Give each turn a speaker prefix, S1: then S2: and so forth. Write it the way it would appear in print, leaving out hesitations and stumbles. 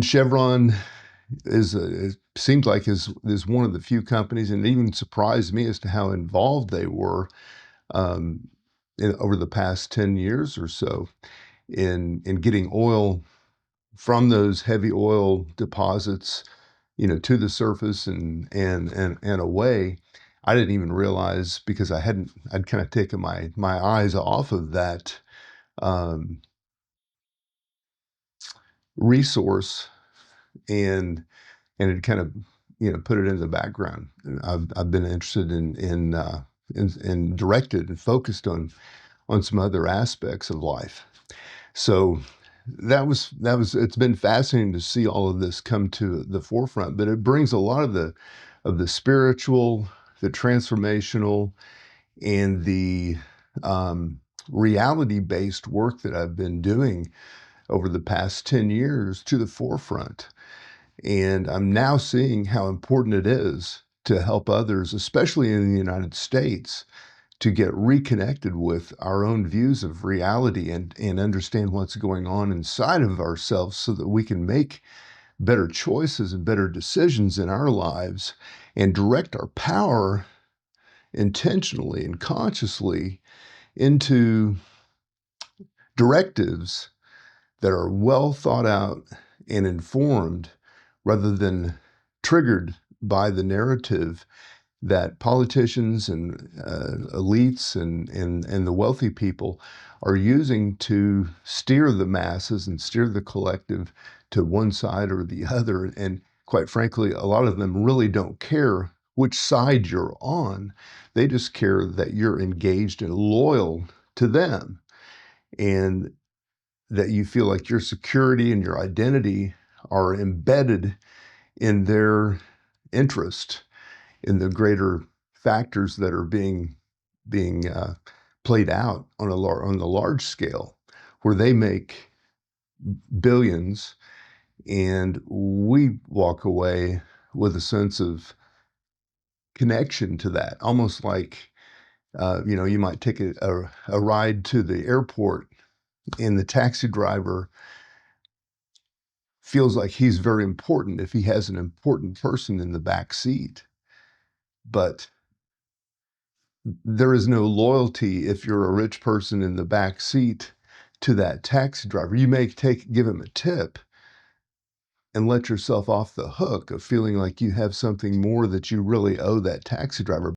S1: Chevron it seems like is one of the few companies, and it even surprised me as to how involved they were um, over the past 10 years or so in getting oil from those heavy oil deposits, to the surface and away. I didn't even realize because I'd kind of taken my eyes off of that um, resource and it kind of put it in the background. And I've been interested in directed and focused on some other aspects of life. So that was it's been fascinating to see all of this come to the forefront, but it brings a lot of the spiritual, the transformational, and the reality-based work that I've been doing over the past 10 years to the forefront. And I'm now seeing how important it is to help others, especially in the United States, to get reconnected with our own views of reality and understand what's going on inside of ourselves so that we can make better choices and better decisions in our lives and direct our power intentionally and consciously into directives that are well thought out and informed rather than triggered by the narrative that politicians and elites and the wealthy people are using to steer the masses and steer the collective to one side or the other. And quite frankly, a lot of them really don't care which side you're on. They just care that you're engaged and loyal to them, and that you feel like your security and your identity are embedded in their interest in the greater factors that are being played out on on the large scale, where they make billions, and we walk away with a sense of connection to that, almost like you might take a ride to the airport, and the taxi driver feels like he's very important if he has an important person in the back seat. But there is no loyalty if you're a rich person in the back seat to that taxi driver. You may give him a tip and let yourself off the hook of feeling like you have something more that you really owe that taxi driver.